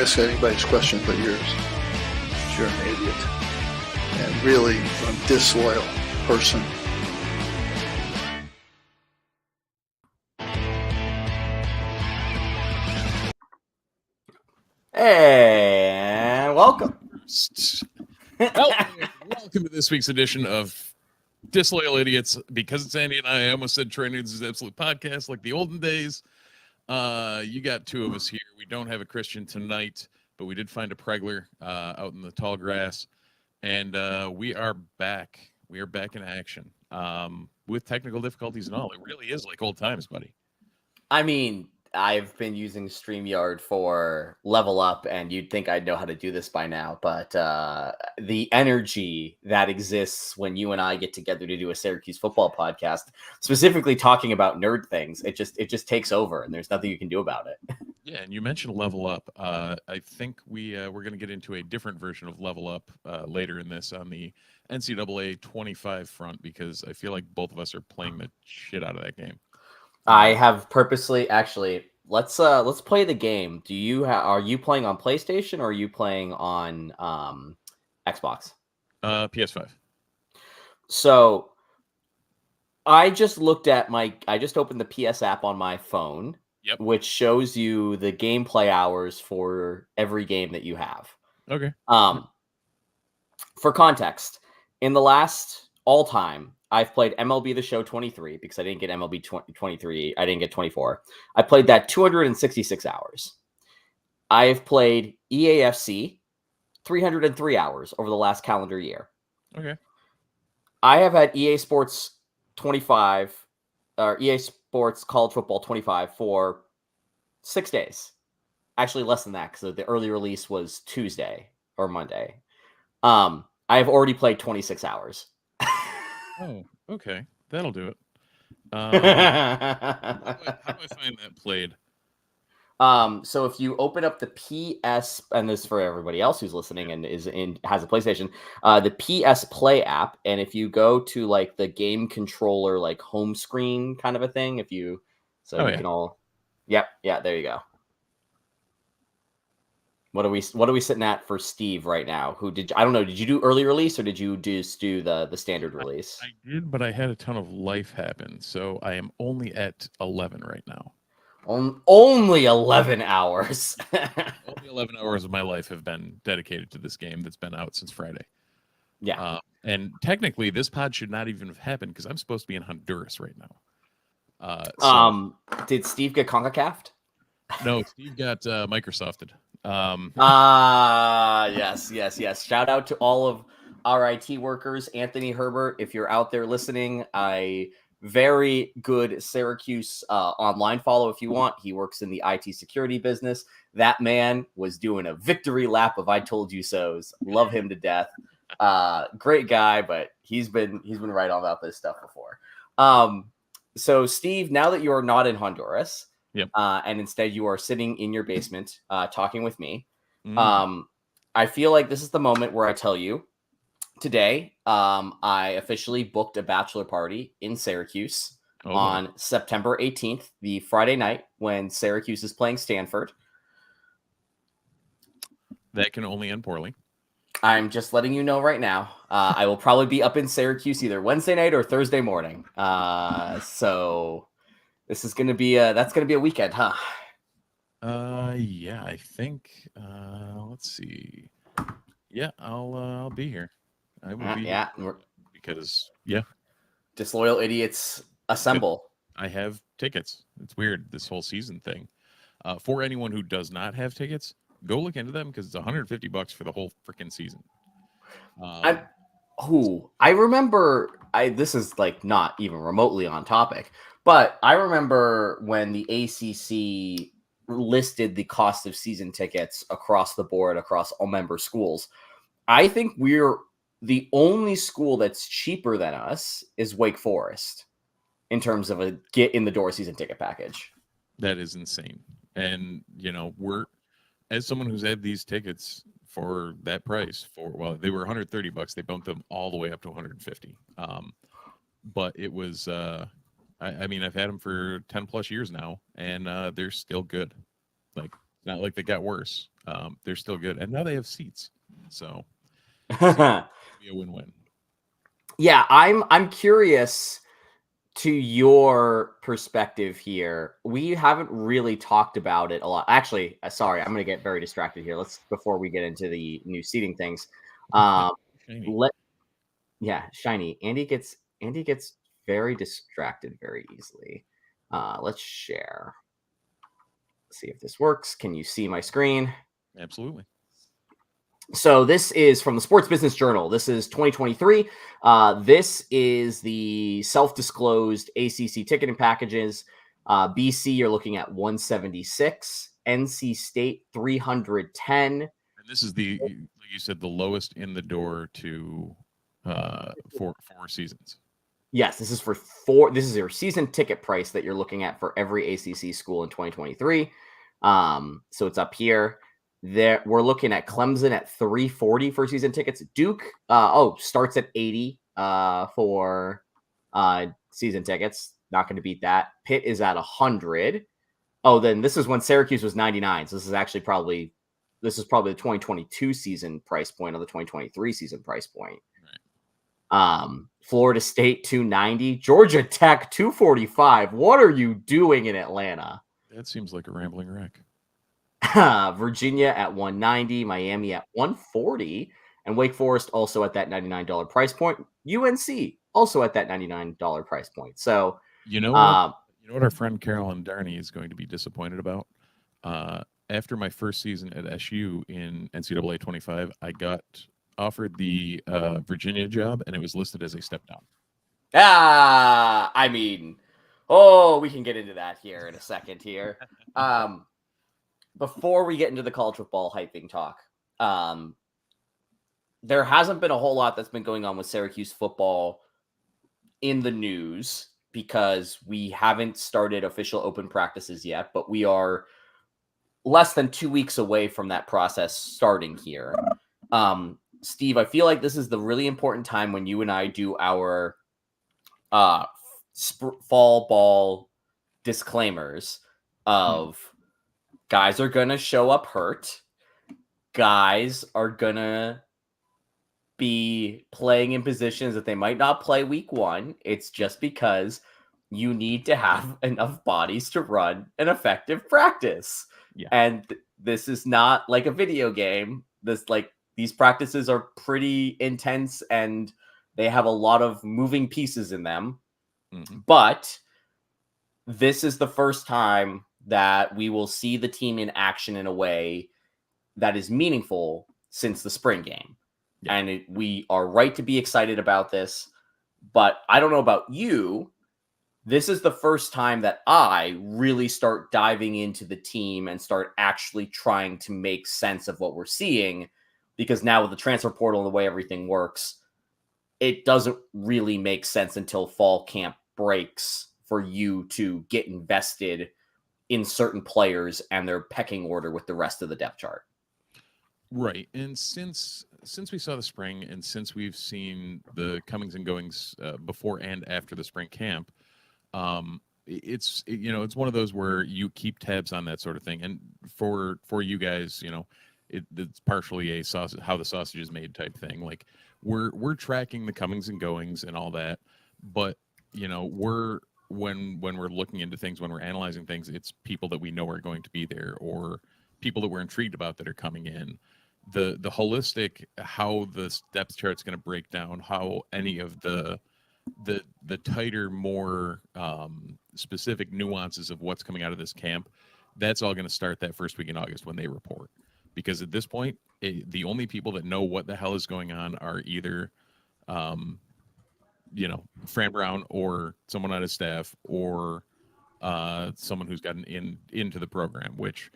ask anybody's question but yours. You're an idiot. And really a disloyal person. And welcome. Welcome to this week's edition of Disloyal Idiots. Because it's Andy and I almost said Troy Nudes' Absolute Podcast like the olden days. You got two of us here. We don't have a Christian tonight, but we did find a Pregler out in the tall grass. And we are back. We are back in action with technical difficulties and all. It really is like old times, buddy. I mean, I've been using StreamYard for Level Up, and you'd think I'd know how to do this by now. But the energy that exists when you and I get together to do a Syracuse football podcast, specifically talking about nerd things, it just takes over, and there's nothing you can do about it. Yeah, and you mentioned Level Up. I think we're going to get into a different version of Level Up later in this on the NCAA 25 front, because I feel like both of us are playing the shit out of that game. I have purposely let's play the game. Are you playing on PlayStation or are you playing on Xbox? PS5. So I just opened the PS app on my phone, yep, which shows you the gameplay hours for every game that you have. Okay. For context, in the last all time, I've played MLB The Show 23 because I didn't get MLB 23. I didn't get 24. I played that 266 hours. I've played EAFC 303 hours over the last calendar year. Okay. I have had EA Sports 25 or EA Sports College Football 25 for 6 days. Actually, less than that because the early release was Tuesday or Monday. I have already played 26 hours. Oh, okay. That'll do it. How do I find that played? So if you open up the PS, and this is for everybody else who's listening and has a PlayStation, the PS Play app, and if you go to like the game controller, like home screen kind of a thing, can all, yeah, there you go. What are we sitting at for Steve right now? I don't know. Did you do early release or did you just do the standard release? I did, but I had a ton of life happen, so I am only at 11 right now. Only 11 hours. Only 11 hours of my life have been dedicated to this game that's been out since Friday. Yeah. And technically, this pod should not even have happened because I'm supposed to be in Honduras right now. Did Steve get CONCACAF'd? No, Steve got Microsofted. Yes. Shout out to all of our IT workers. Anthony Herbert, if you're out there listening, a very good Syracuse online follow if you want. He works in the IT security business. That man was doing a victory lap of I told you so's. Love him to death. Great guy, but he's been right on about this stuff before. So Steve, now that you are not in Honduras, yep, and instead you are sitting in your basement talking with me, I feel like this is the moment where I tell you today I officially booked a bachelor party in Syracuse on September 18th, the Friday night when Syracuse is playing Stanford. That can only end poorly. I'm just letting you know right now. I will probably be up in Syracuse either Wednesday night or Thursday morning. So this is going to be that's going to be a weekend, huh? Yeah, I think. Let's see. Yeah, I'll be here. I will be here because Disloyal Idiots assemble. I have tickets. It's weird, this whole season thing. For anyone who does not have tickets, go look into them because it's $150 for the whole freaking season. I remember. This is like not even remotely on topic, but I remember when the ACC listed the cost of season tickets across the board, across all member schools. I think we're the only school that's cheaper than us is Wake Forest in terms of a get in the door season ticket package. That is insane. And, we're, as someone who's had these tickets for that price they were $130. They bumped them all the way up to $150. But it was, I've had them for 10 plus years now, and they're still good. Like, not like they got worse. they're still good, and now they have seats, so seats be a win-win. Yeah, I'm curious to your perspective here. We haven't really talked about it a lot. Actually, sorry, I'm going to get very distracted here. Before we get into the new seating things. Shiny. Shiny. Andy gets very distracted very easily. Let's share. See if this works. Can you see my screen? Absolutely. So this is from the Sports Business Journal. This is 2023. This is the self-disclosed ACC ticketing packages. BC, you're looking at 176. NC State, 310. And this is like you said, the lowest in the door to four seasons. Yes, this is for 4. This is your season ticket price that you're looking at for every ACC school in 2023. So it's up here. There, we're looking at Clemson at 340 for season tickets. Duke, starts at 80 for season tickets. Not going to beat that. Pitt is at 100. Oh, then this is when Syracuse was 99. So this is probably the 2022 season price point or the 2023 season price point. Right. Florida State 290, Georgia Tech 245. What are you doing in Atlanta? That seems like a rambling wreck. Virginia at 190, Miami at 140, and Wake Forest also at that $99 price point. UNC also at that $99 price point. So you know what our friend Carolyn Darney is going to be disappointed about. After my first season at SU in NCAA 25, I got offered the Virginia job, and it was listed as a step down. I mean, we can get into that here in a second here. Before we get into the college football hyping talk, there hasn't been a whole lot that's been going on with Syracuse football in the news because we haven't started official open practices yet, but we are less than 2 weeks away from that process starting here. Steve, I feel like this is the really important time when you and I do our fall ball disclaimers of guys are going to show up hurt. Guys are going to be playing in positions that they might not play week 1. It's just because you need to have enough bodies to run an effective practice. Yeah. And this is not like a video game. These practices are pretty intense and they have a lot of moving pieces in them. Mm-hmm. But this is the first time that we will see the team in action in a way that is meaningful since the spring game. Yeah. And we are right to be excited about this. But I don't know about you. This is the first time that I really start diving into the team and start actually trying to make sense of what we're seeing. Because now with the transfer portal and the way everything works, it doesn't really make sense until fall camp breaks for you to get invested in certain players and their pecking order with the rest of the depth chart. Right. And since we saw the spring and since we've seen the comings and goings before and after the spring camp, it's one of those where you keep tabs on that sort of thing. And for you guys, it's partially a sausage, how the sausage is made type thing. Like we're tracking the comings and goings and all that, but when we're looking into things, when we're analyzing things, it's people that we know are going to be there or people that we're intrigued about that are coming in. The holistic, how the depth chart's going to break down, how any of the tighter, more specific nuances of what's coming out of this camp, that's all going to start that first week in August when they report. Because at this point, the only people that know what the hell is going on are either, Fran Brown or someone on his staff or someone who's gotten into the program, which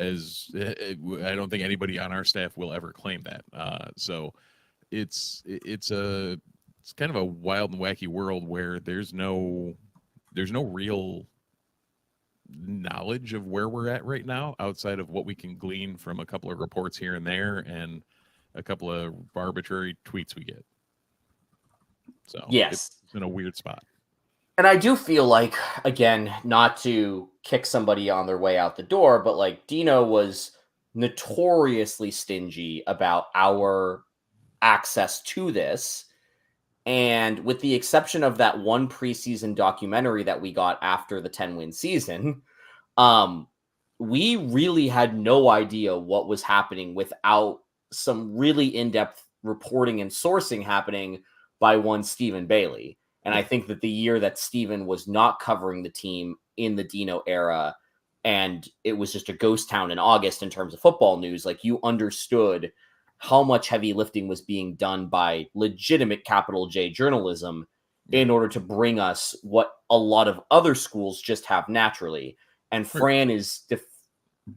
is, I don't think anybody on our staff will ever claim that. So it's kind of a wild and wacky world where there's no real knowledge of where we're at right now outside of what we can glean from a couple of reports here and there and a couple of arbitrary tweets we get. So yes, it's in a weird spot. And I do feel like, again, not to kick somebody on their way out the door, but like Dino was notoriously stingy about our access to this. And with the exception of that one preseason documentary that we got after the 10-win season, we really had no idea what was happening without some really in-depth reporting and sourcing happening by one Stephen Bailey. And I think that the year that Stephen was not covering the team in the Dino era, and it was just a ghost town in August in terms of football news, like, you understood how much heavy lifting was being done by legitimate capital J journalism in order to bring us what a lot of other schools just have naturally. And Fran is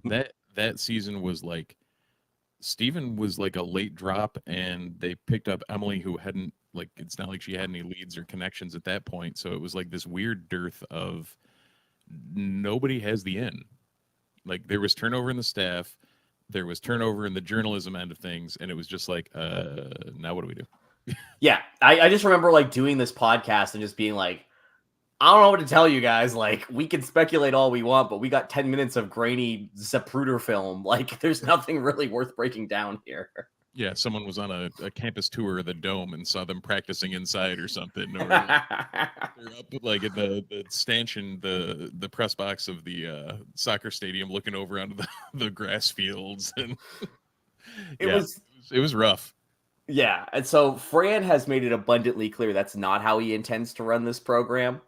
that season was like, Steven was like a late drop, and they picked up Emily, who hadn't, like, it's not like she had any leads or connections at that point. So it was like this weird dearth of nobody has the in. Like, there was turnover in the staff, there was turnover in the journalism end of things, and it was just like, now what do we do? Yeah, I just remember, like, doing this podcast and just being like, I don't know what to tell you guys. Like, we can speculate all we want, but we got 10 minutes of grainy Zapruder film. Like, there's nothing really worth breaking down here. Yeah, someone was on a campus tour of the Dome and saw them practicing inside or something. Or they're up, like, in the stanchion, the press box of the soccer stadium, looking over onto the grass fields. And it was rough. Yeah, and so Fran has made it abundantly clear that's not how he intends to run this program.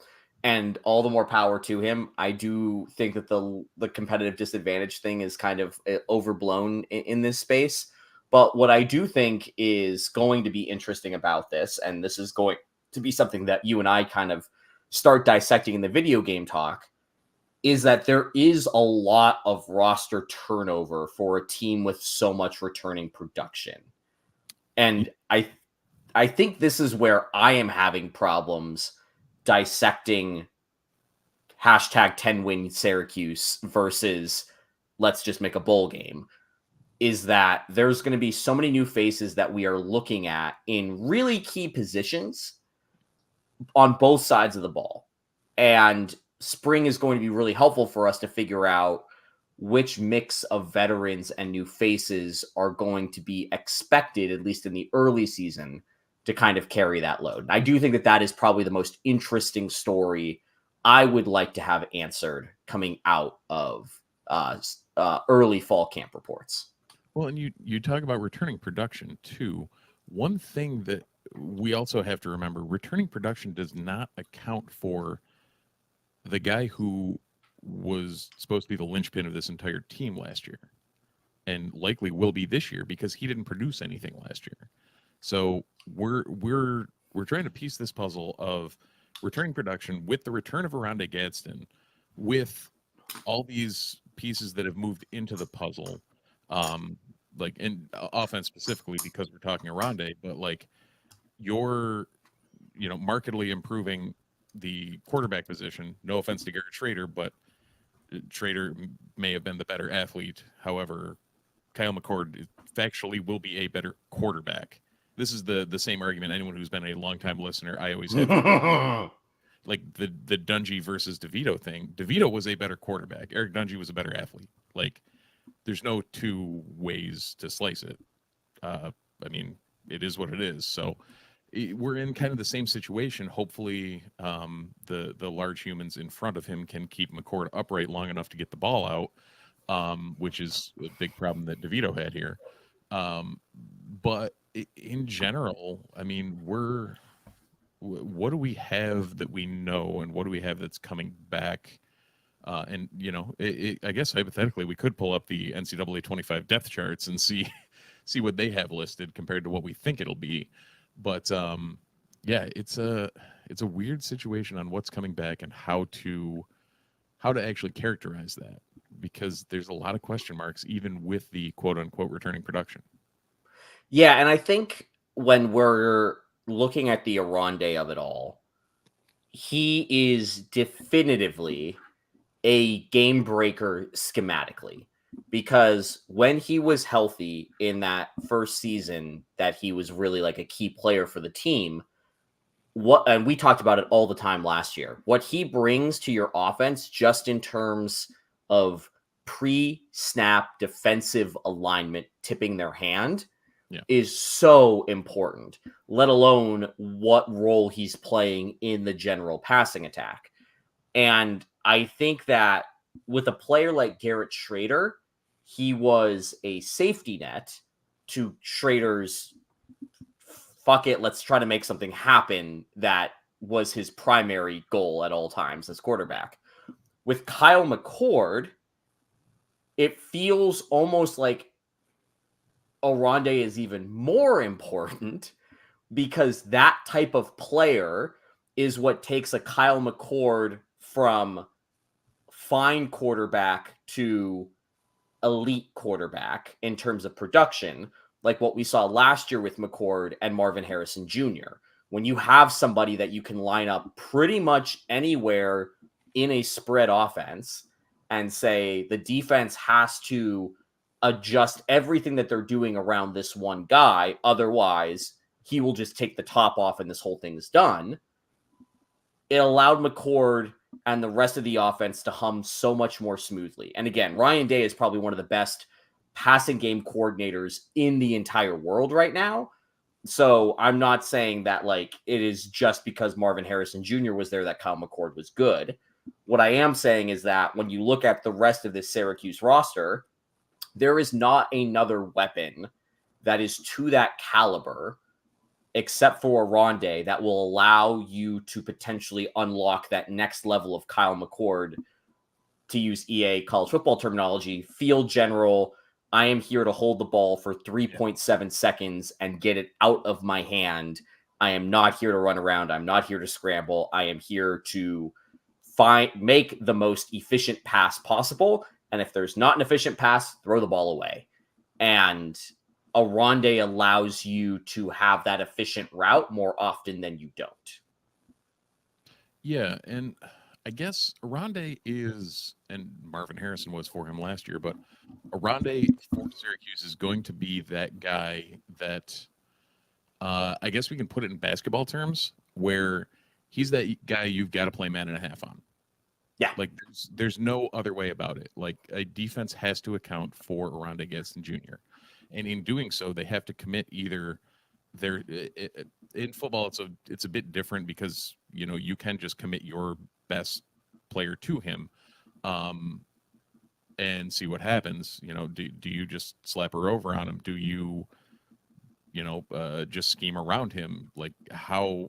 And all the more power to him. I do think that the competitive disadvantage thing is kind of overblown in this space. But what I do think is going to be interesting about this, and this is going to be something that you and I kind of start dissecting in the video game talk, is that there is a lot of roster turnover for a team with so much returning production. And I think this is where I am having problems dissecting hashtag 10-win Syracuse versus let's just make a bowl game, is that there's going to be so many new faces that we are looking at in really key positions on both sides of the ball. And spring is going to be really helpful for us to figure out which mix of veterans and new faces are going to be expected, at least in the early season, to kind of carry that load. I do think that that is probably the most interesting story I would like to have answered coming out of early fall camp reports. Well, and you talk about returning production too. One thing that we also have to remember, returning production does not account for the guy who was supposed to be the linchpin of this entire team last year, and likely will be this year, because he didn't produce anything last year. So we're trying to piece this puzzle of returning production with the return of Aronde Gadsden, with all these pieces that have moved into the puzzle, like in offense specifically, because we're talking Aronde, but like you're, markedly improving the quarterback position. No offense to Garrett Schrader, but Schrader may have been the better athlete. However, Kyle McCord factually will be a better quarterback. This is the same argument anyone who's been a longtime listener, I always have. Like the Dungy versus DeVito thing. DeVito was a better quarterback. Eric Dungy was a better athlete. Like, there's no two ways to slice it. I mean, it is what it is. So we're in kind of the same situation. Hopefully, the large humans in front of him can keep McCord upright long enough to get the ball out, which is a big problem that DeVito had here. But in general, I mean, what do we have that we know, and what do we have that's coming back? And I guess hypothetically we could pull up the NCAA 25 depth charts and see what they have listed compared to what we think it'll be. But yeah, it's a weird situation on what's coming back and how to actually characterize that, because there's a lot of question marks even with the quote unquote returning production. Yeah, and I think when we're looking at the Aronde of it all, he is definitively a game breaker schematically, because when he was healthy in that first season that he was really like a key player for the team, and we talked about it all the time last year, what he brings to your offense just in terms of pre-snap defensive alignment tipping their hand Yeah. is so important, let alone what role he's playing in the general passing attack. And I think that with a player like Garrett Schrader, he was a safety net to Schrader's fuck it, let's try to make something happen. That was his primary goal at all times as quarterback. With Kyle McCord, it feels almost like Oronde is even more important because that type of player is what takes a Kyle McCord from fine quarterback to elite quarterback in terms of production, like what we saw last year with McCord and Marvin Harrison Jr. When you have somebody that you can line up pretty much anywhere in a spread offense and say the defense has to adjust everything that they're doing around this one guy, otherwise he will just take the top off and this whole thing is done. It allowed McCord and the rest of the offense to hum so much more smoothly. And again, Ryan Day is probably one of the best passing game coordinators in the entire world right now. So I'm not saying that like it is just because Marvin Harrison Jr. was there that Kyle McCord was good. What I am saying is that when you look at the rest of this Syracuse roster, there is not another weapon that is to that caliber except for Oronde that will allow you to potentially unlock that next level of Kyle McCord, to use EA college football terminology, field general. I am here to hold the ball for 3.7 seconds and get it out of my hand. I am not here to run around. I'm not here to scramble. I am here to make the most efficient pass possible. And if there's not an efficient pass, throw the ball away. And Oronde allows you to have that efficient route more often than you don't. Yeah, and I guess Oronde is, and Marvin Harrison was for him last year, but Oronde for Syracuse is going to be that guy that I guess we can put it in basketball terms, where he's that guy you've got to play man and a half on. Yeah. Like there's no other way about it. Like a defense has to account for Oronde Gadsden Jr. And in doing so, they have to commit either their in football. It's a bit different because you can just commit your best player to him, and see what happens. Do you just slap her over on him? Do you just scheme around him? Like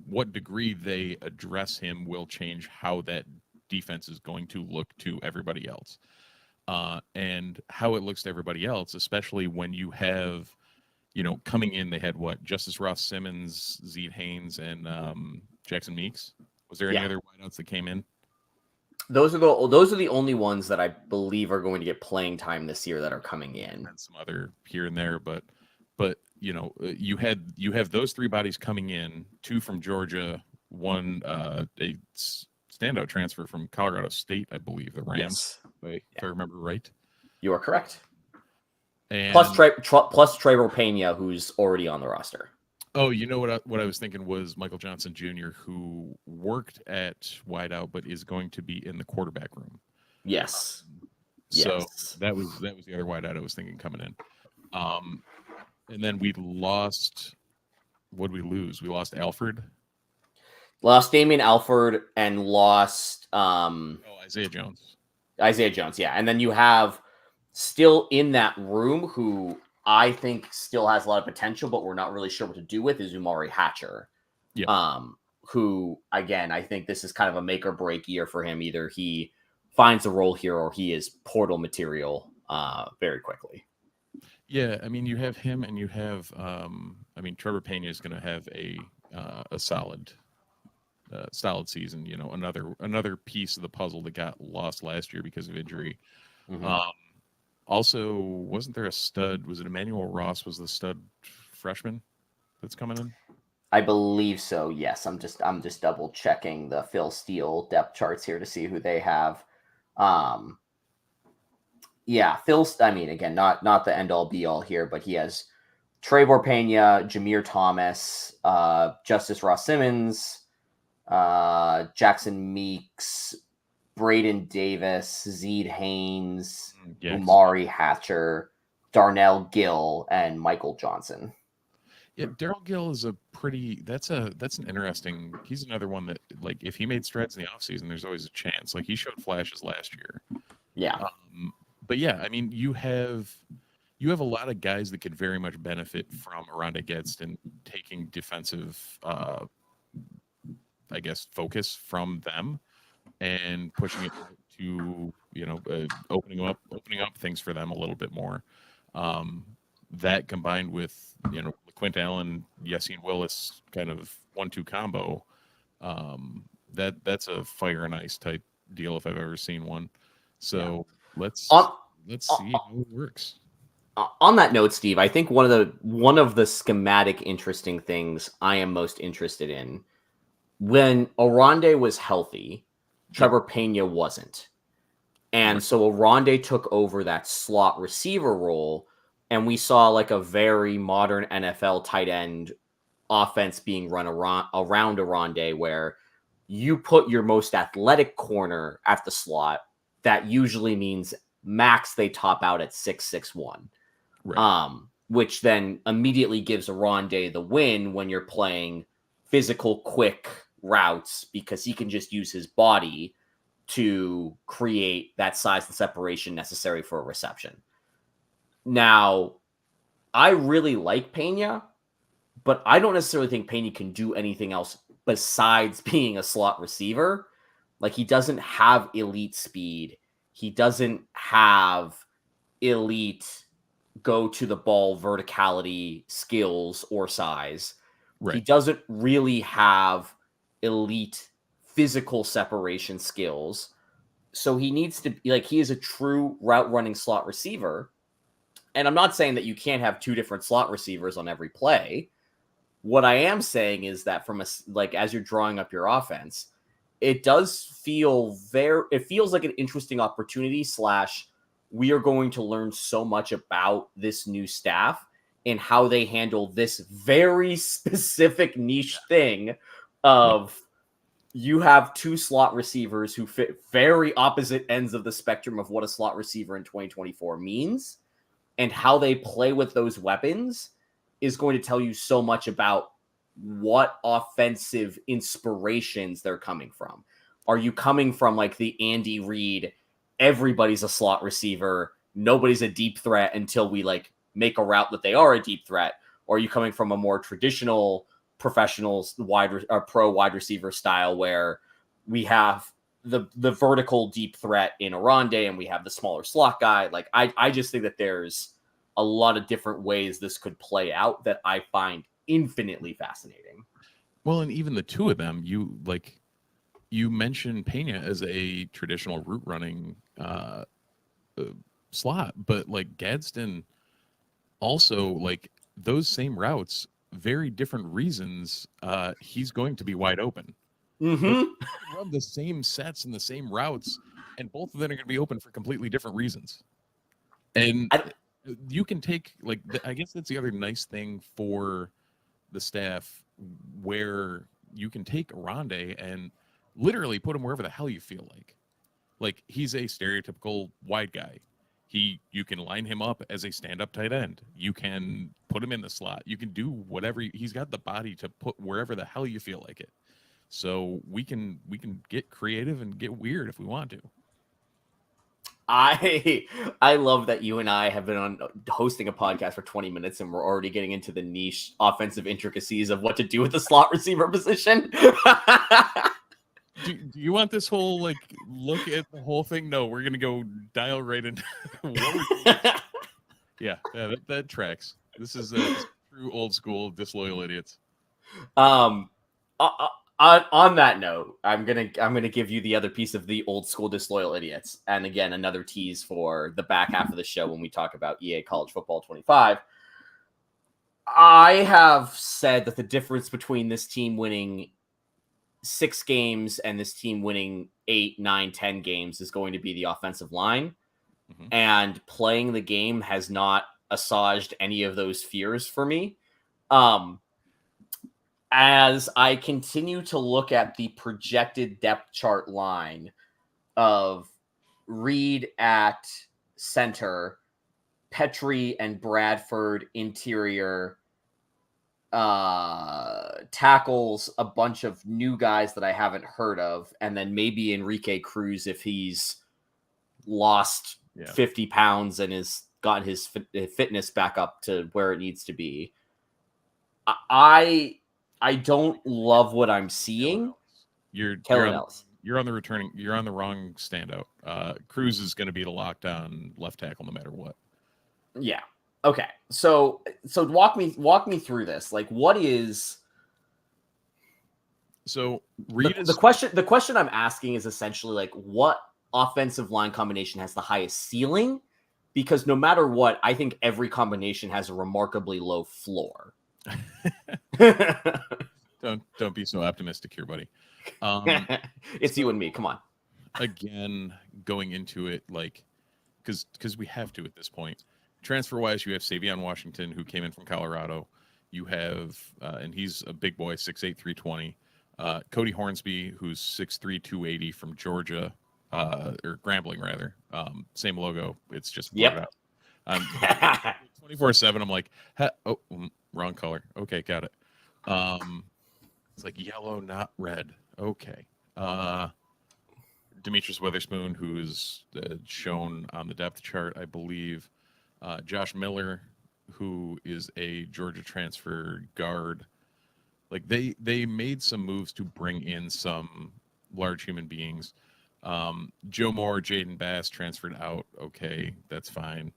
what degree they address him will change how that defense is going to look to everybody else. And how it looks to everybody else, especially when you have, coming in, they had Justice Ross Simmons, Zeke Haynes, and Jackson Meeks. Was there any other wideouts that came in? Those are the only ones that I believe are going to get playing time this year that are coming in. And some other here and there, but you have those three bodies coming in, two from Georgia, one a standout transfer from Colorado State, I believe, the Rams. Yes. If I remember right. You are correct. And plus Trevor Pena, who's already on the roster. Oh, what I was thinking was Michael Johnson Jr., who worked at wideout, but is going to be in the quarterback room. Yes. So that was the other wideout I was thinking coming in. And then we lost. What did we lose? We lost Alfred. Lost Damian Alford and lost Isaiah Jones. Yeah. And then you have still in that room who I think still has a lot of potential, but we're not really sure what to do with, is Umari Hatcher. Yeah. Who, again, I think this is kind of a make or break year for him. Either he finds a role here or he is portal material very quickly. Yeah, I mean, you have him and you have, Trevor Pena is going to have a solid season. Another piece of the puzzle that got lost last year because of injury. Mm-hmm. Also, wasn't there a stud? Was it Emmanuel Ross? Was the stud freshman that's coming in? I believe so. Yes, I'm just double checking the Phil Steele depth charts here to see who they have. Yeah, again, not the end all be all here, but he has Trevor Pena, Jameer Thomas, Justice Ross Simmons, Jackson Meeks, Braden Davis, Zeed Haynes, Yes. Umari Hatcher, Darnell Gill, and Michael Johnson. Yeah, Daryl Gill is that's an interesting. He's another one that, like, if he made strides in the offseason, there's always a chance. Like, he showed flashes last year. Yeah. But yeah, I mean, you have a lot of guys that could very much benefit from Aronde Gadsden taking defensive, I guess, focus from them and pushing it to, opening up things for them a little bit more. That combined with, Quint Allen, Yassine Willis kind of 1-2 combo, that's a fire and ice type deal if I've ever seen one. So let's see how it works. On that note, Steve, I think one of the schematic interesting things I am most interested in, when Aronde was healthy, Trevor Pena wasn't. And so Aronde took over that slot receiver role, and we saw like a very modern NFL tight end offense being run around Aronde, where you put your most athletic corner at the slot. That usually means max they top out at 6'6", Right. Which then immediately gives Aronde the win when you're playing physical, quick routes, because he can just use his body to create that size and separation necessary for a reception. Now, I really like Pena, but I don't necessarily think Pena can do anything else besides being a slot receiver. Like, he doesn't have elite speed. He doesn't have elite go to the ball verticality skills or size. Right. He doesn't really have elite physical separation skills. So he needs to be like, he is a true route running slot receiver. And I'm not saying that you can't have two different slot receivers on every play. What I am saying is that as you're drawing up your offense, it does feel it feels like an interesting opportunity / we are going to learn so much about this new staff and how they handle this very specific niche thing of you have two slot receivers who fit very opposite ends of the spectrum of what a slot receiver in 2024 means, and how they play with those weapons is going to tell you so much about what offensive inspirations they're coming from. Are you coming from like the Andy Reid, everybody's a slot receiver, nobody's a deep threat until we like make a route that they are a deep threat? Or are you coming from a more traditional professional pro wide receiver style where we have the vertical deep threat in Aronde and we have the smaller slot guy? Like, I just think that there's a lot of different ways this could play out that I find infinitely fascinating. Well, and even the two of them, you mentioned Pena as a traditional route running slot, but like Gadsden also, like, those same routes, very different reasons, he's going to be wide open. Mm-hmm. Run the same sets and the same routes, and both of them are going to be open for completely different reasons. And you can take, like, I guess that's the other nice thing for the staff, where you can take Aronde and literally put him wherever the hell you feel like. Like, he's a stereotypical wide guy. You can line him up as a stand-up tight end. You can put him in the slot. You can do whatever. He's got the body to put wherever the hell you feel like it. So we can get creative and get weird if we want to. I love that you and I have been hosting a podcast for 20 minutes and we're already getting into the niche offensive intricacies of what to do with the slot receiver position. Do you want this whole, like, look at the whole thing? No, we're gonna go dial right into yeah, that tracks. This is a true old school disloyal idiots. On that note, I'm gonna give you the other piece of the old school disloyal idiots, and again, another tease for the back half of the show when we talk about EA College Football 25. I have said that the difference between this team winning 6 games and this team winning 8, 9, 10 games is going to be the offensive line. Mm-hmm. And playing the game has not assuaged any of those fears for me. As I continue to look at the projected depth chart line of Reed at center, Petrie and Bradford interior, tackles, a bunch of new guys that I haven't heard of, and then maybe Enrique Cruz if he's lost 50 pounds and has gotten his fitness back up to where it needs to be. I don't love what I'm seeing. You're on the returning. You're on the wrong standout. Cruz is going to be the lockdown left tackle no matter what. Yeah. Okay. So walk me through this. Like, what is? So the question I'm asking is essentially like, what offensive line combination has the highest ceiling? Because no matter what, I think every combination has a remarkably low floor. Don't be so optimistic here, buddy. It's you and me. Come on. Again, going into it like because we have to at this point. Transfer wise, you have Savion Washington, who came in from Colorado. You have and he's a big boy, 6'8", 320. Cody Hornsby, who's 6'3", 280 from Georgia, or Grambling rather. Same logo. It's just yep. 24/7. I'm like, wrong color. Okay, got it. It's like yellow, not red. Okay. Demetrius Witherspoon, who is shown on the depth chart, I believe. Josh Miller, who is a Georgia transfer guard. Like they made some moves to bring in some large human beings. Joe Moore, Jaden Bass transferred out. Okay, that's fine.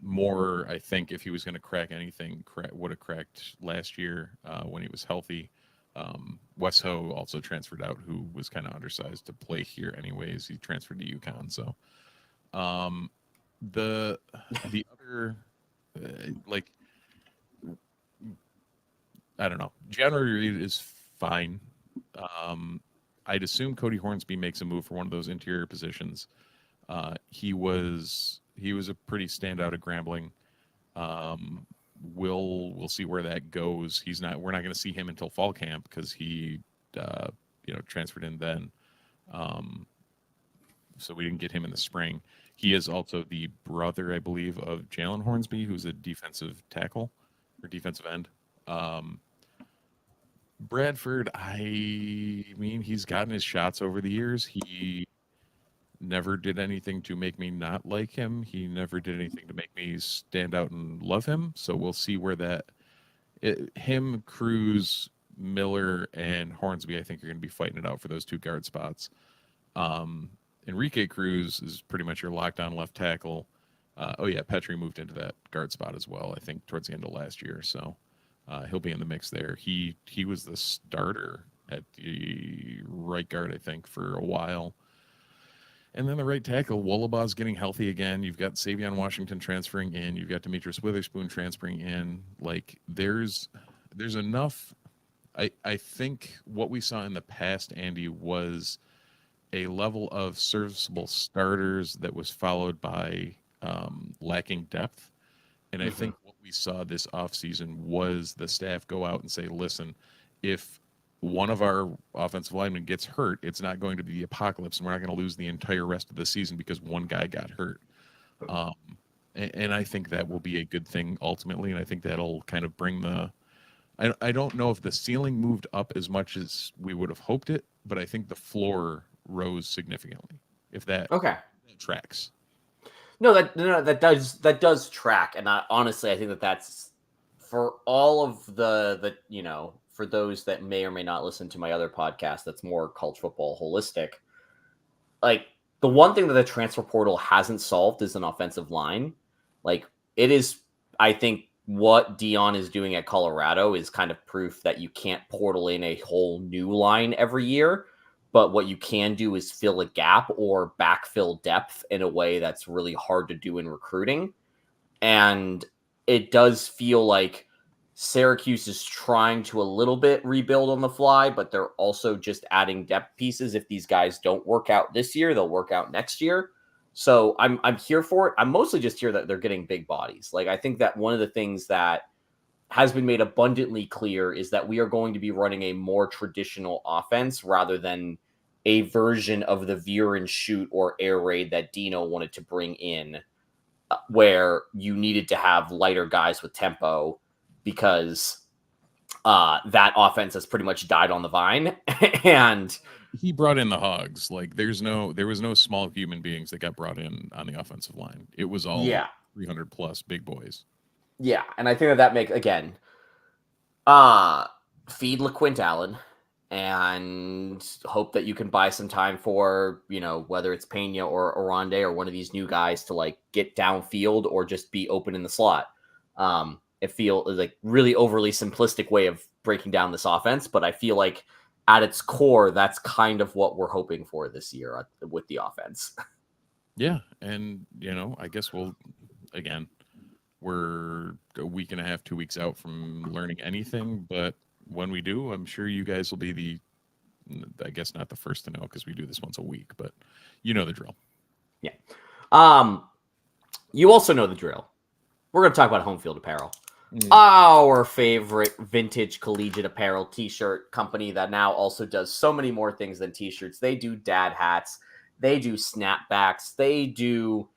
Moore, I think if he was going to crack anything, would have cracked last year when he was healthy. Wes Ho also transferred out, who was kind of undersized to play here anyways. He transferred to UConn. So the other, like, I don't know. January is fine. I'd assume Cody Hornsby makes a move for one of those interior positions. He was a pretty standout at Grambling. We'll see where that goes. We're not going to see him until fall camp because he transferred in then. So we didn't get him in the spring. He is also the brother, I believe, of Jalen Hornsby, who's a defensive tackle or defensive end. Bradford, I mean, he's gotten his shots over the years. He never did anything to make me not like him. He never did anything to make me stand out and love him. So we'll see where him, Cruz, Miller, and Hornsby, I think, are going to be fighting it out for those two guard spots. Enrique Cruz is pretty much your lockdown left tackle. Petrie moved into that guard spot as well, I think, towards the end of last year. So he'll be in the mix there. He was the starter at the right guard, I think, for a while. And then the right tackle, Wollabaw's getting healthy again. You've got Savion Washington transferring in. You've got Demetrius Witherspoon transferring in. Like, there's enough. I think what we saw in the past, Andy, was a level of serviceable starters that was followed by lacking depth. And I think what we saw this offseason was the staff go out and say, listen, if one of our offensive linemen gets hurt, it's not going to be the apocalypse, and we're not going to lose the entire rest of the season because one guy got hurt. And I think that will be a good thing ultimately, and I think that'll kind of bring I don't know if the ceiling moved up as much as we would have hoped it, but I think the floor rose significantly, if that tracks. No, that does track, and honestly, I think that's for all of the for those that may or may not listen to my other podcast that's more college football holistic. Like, the one thing that the transfer portal hasn't solved is an offensive line. Like, it is, I think, what Dion is doing at Colorado is kind of proof that you can't portal in a whole new line every year. But what you can do is fill a gap or backfill depth in a way that's really hard to do in recruiting. And it does feel like Syracuse is trying to a little bit rebuild on the fly, but they're also just adding depth pieces. If these guys don't work out this year, they'll work out next year. So I'm here for it. I'm mostly just here that they're getting big bodies. Like, I think that one of the things that has been made abundantly clear is that we are going to be running a more traditional offense rather than a version of the veer and shoot or air raid that Dino wanted to bring in, where you needed to have lighter guys with tempo, because that offense has pretty much died on the vine. And he brought in the hogs. Like there was no small human beings that got brought in on the offensive line. It was all 300 plus big boys. Yeah, and I think that makes, again, feed LaQuint Allen and hope that you can buy some time for, whether it's Pena or Oronde or one of these new guys to like get downfield or just be open in the slot. It feels like really overly simplistic way of breaking down this offense, but I feel like at its core, that's kind of what we're hoping for this year with the offense. Yeah, and I guess we're a week and a half, 2 weeks out from learning anything, but when we do, I'm sure you guys will be I guess not the first to know because we do this once a week, but you know the drill. Yeah. You also know the drill. We're going to talk about Home Field Apparel. Our favorite vintage collegiate apparel t-shirt company that now also does so many more things than t-shirts. They do dad hats. They do snapbacks. They do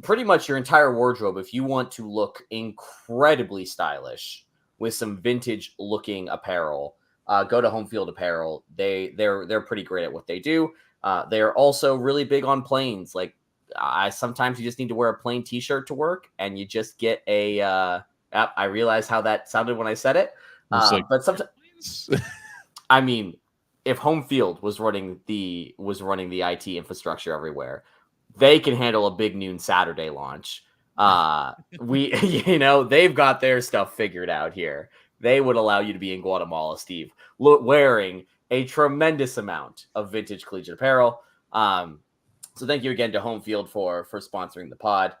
pretty much your entire wardrobe. If you want to look incredibly stylish with some vintage looking apparel, go to Home Field Apparel. They're pretty great at what they do. They're also really big on plains. Like sometimes you just need to wear a plain t-shirt to work and you just get a, I realized how that sounded when I said it. But sometimes, I mean, if Home Field was running the IT infrastructure everywhere, they can handle a big noon Saturday launch. They've got their stuff figured out here. They would allow you to be in Guatemala, Steve, wearing a tremendous amount of vintage collegiate apparel. So thank you again to Home Field for sponsoring the pod.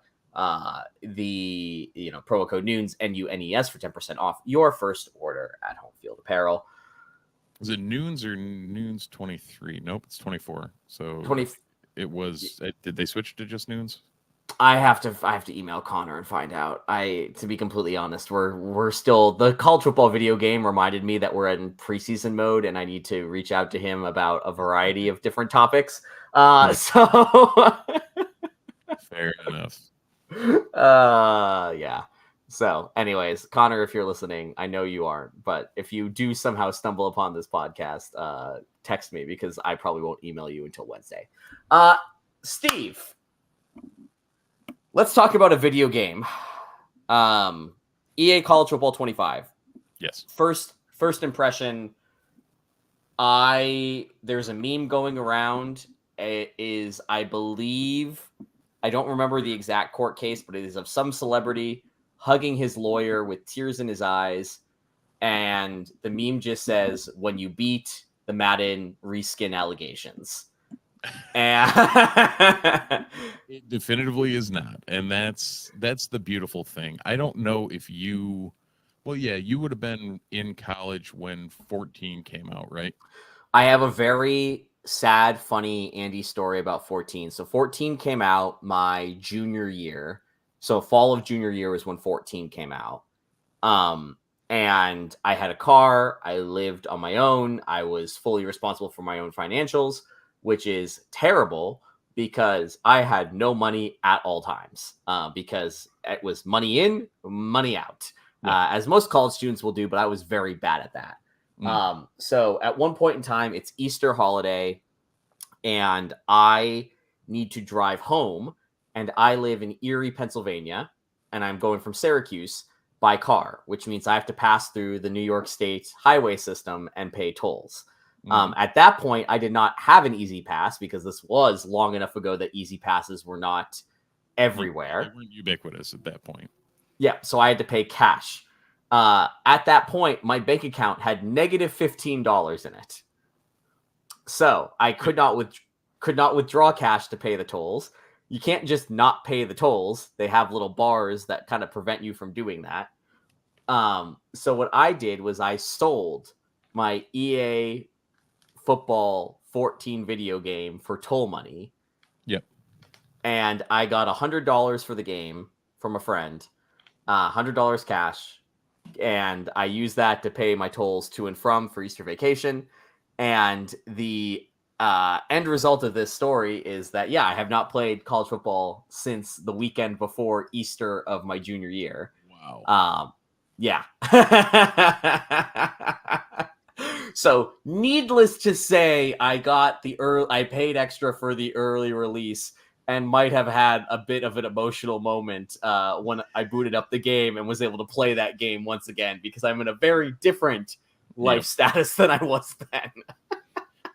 The promo code Noons, NUNES, for 10% off your first order at Home Field Apparel. Is it Noons or Noons 23? Nope, it's 24. So 20. It was. Did they switch to just Noons? I have to email Connor and find out. To be completely honest, we're still, the college football video game reminded me that we're in preseason mode, and I need to reach out to him about a variety of different topics. So fair enough. Yeah. So anyways, Connor, if you're listening, I know you aren't, but if you do somehow stumble upon this podcast, text me because I probably won't email you until Wednesday. Steve, let's talk about a video game. EA College Football 25. Yes. First impression, there's a meme going around. It is, I believe, I don't remember the exact court case, but it is of some celebrity hugging his lawyer with tears in his eyes. And the meme just says, when you beat the Madden reskin allegations. And it definitively is not. And that's the beautiful thing. I don't know if you would have been in college when 14 came out, right? I have a very sad, funny Andy story about 14. So 14 came out my junior year. So fall of junior year was when 14 came out. And I had a car. I lived on my own. I was fully responsible for my own financials, which is terrible because I had no money at all times, because it was money in, money out, as most college students will do, but I was very bad at that. So at one point in time, it's Easter holiday, and I need to drive home, and I live in Erie, Pennsylvania, and I'm going from Syracuse by car, which means I have to pass through the New York State highway system and pay tolls. At that point, I did not have an Easy Pass because this was long enough ago that Easy Passes were not everywhere. They weren't ubiquitous at that point. Yeah, so I had to pay cash. At that point, my bank account had negative $15 in it. So I could not withdraw cash to pay the tolls. You can't just not pay the tolls. They have little bars that kind of prevent you from doing that. So what I did was I sold my EA Football 14 video game for toll money. Yep. And I got $100 for the game from a friend, $100 cash. And I used that to pay my tolls to and from for Easter vacation. And the end result of this story is that, yeah, I have not played college football since the weekend before Easter of my junior year. Wow. Yeah. So, needless to say, I paid extra for the early release and might have had a bit of an emotional moment when I booted up the game and was able to play that game once again, because I'm in a very different life status than I was then.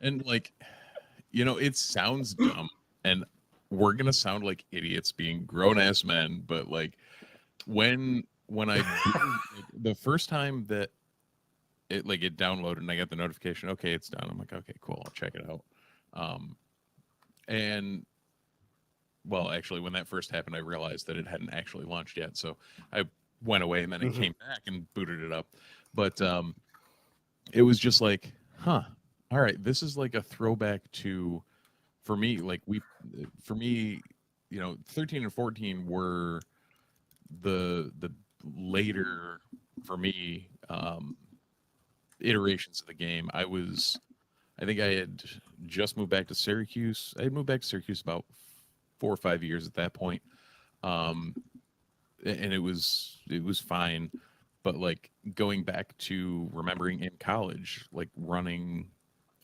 And like, you know, it sounds dumb, and we're gonna sound like idiots being grown-ass men, but like when I the first time that it downloaded and I got the notification, okay, it's done. I'm like, okay, cool, I'll check it out. And well, actually, when that first happened, I realized that it hadn't actually launched yet, so I went away and then it came back and booted it up. But it was just like, huh, all right, this is like a throwback to, for me, you know, 13 and 14 were the later, for me, iterations of the game. I think I had just moved back to Syracuse. I had moved back to Syracuse about 4 or 5 years at that point. And it was fine. But like going back to remembering in college, like running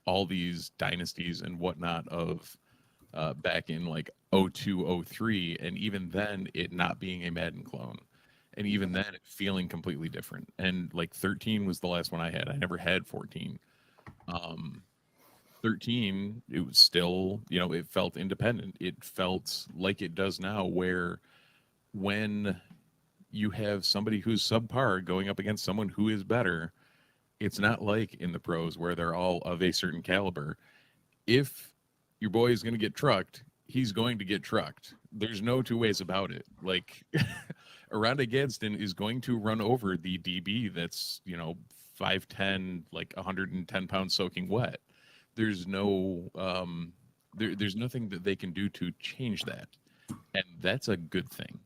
all these dynasties and whatnot of back in like 02, 03, and even then it not being a Madden clone. And even then it feeling completely different. And like 13 was the last one I had. I never had 14. 13, it was still, you know, it felt independent. It felt like it does now, where when you have somebody who's subpar going up against someone who is better, it's not like in the pros where they're all of a certain caliber. If your boy is going to get trucked, he's going to get trucked. There's no two ways about it. Like, Aranda Gadsden is going to run over the DB that's, you know, 5'10", like 110 pounds soaking wet. There's no, there's nothing that they can do to change that. And that's a good thing.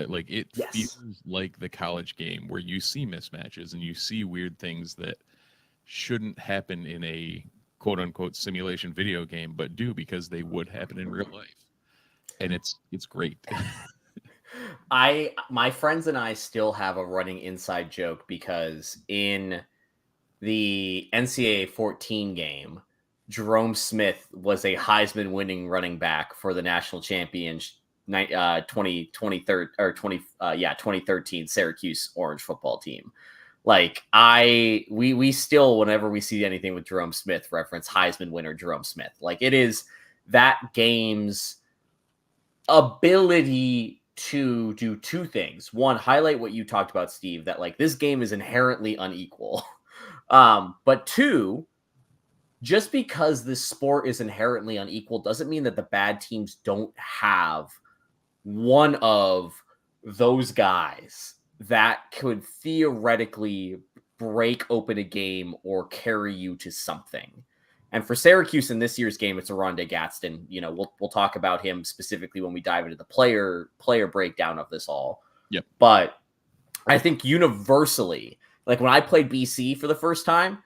Like, it feels like the college game where you see mismatches and you see weird things that shouldn't happen in a quote unquote simulation video game, but do because they would happen in real life. And it's great. My friends and I still have a running inside joke because in the NCAA 14 game, Jerome Smith was a Heisman winning running back for the national championship 2013 Syracuse Orange football team. Like, we still, whenever we see anything with Jerome Smith, reference Heisman winner Jerome Smith. Like, it is that game's ability to do two things. One, highlight what you talked about, Steve, that like this game is inherently unequal. But two, just because this sport is inherently unequal doesn't mean that the bad teams don't have one of those guys that could theoretically break open a game or carry you to something. And for Syracuse in this year's game, it's Aranda Gadsden. You know, we'll talk about him specifically when we dive into the player breakdown of this all. Yep. But I think universally, like when I played BC for the first time,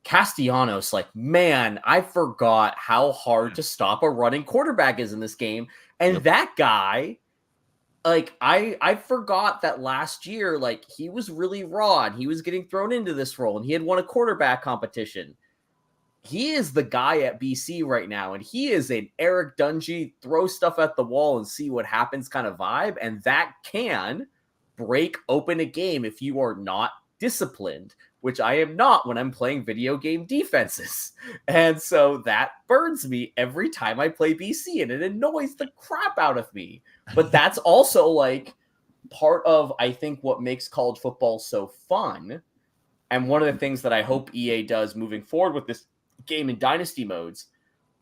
Castellanos, like, man, I forgot how hard to stop a running quarterback is in this game. And that guy, like, I forgot that last year, like, he was really raw and he was getting thrown into this role and he had won a quarterback competition. He is the guy at BC right now, and he is an Eric Dungy, throw stuff at the wall and see what happens kind of vibe, and that can break open a game if you are not disciplined, which I am not when I'm playing video game defenses. And so that burns me every time I play BC, and it annoys the crap out of me. But that's also like part of, I think, what makes college football so fun. And one of the things that I hope EA does moving forward with this game in dynasty modes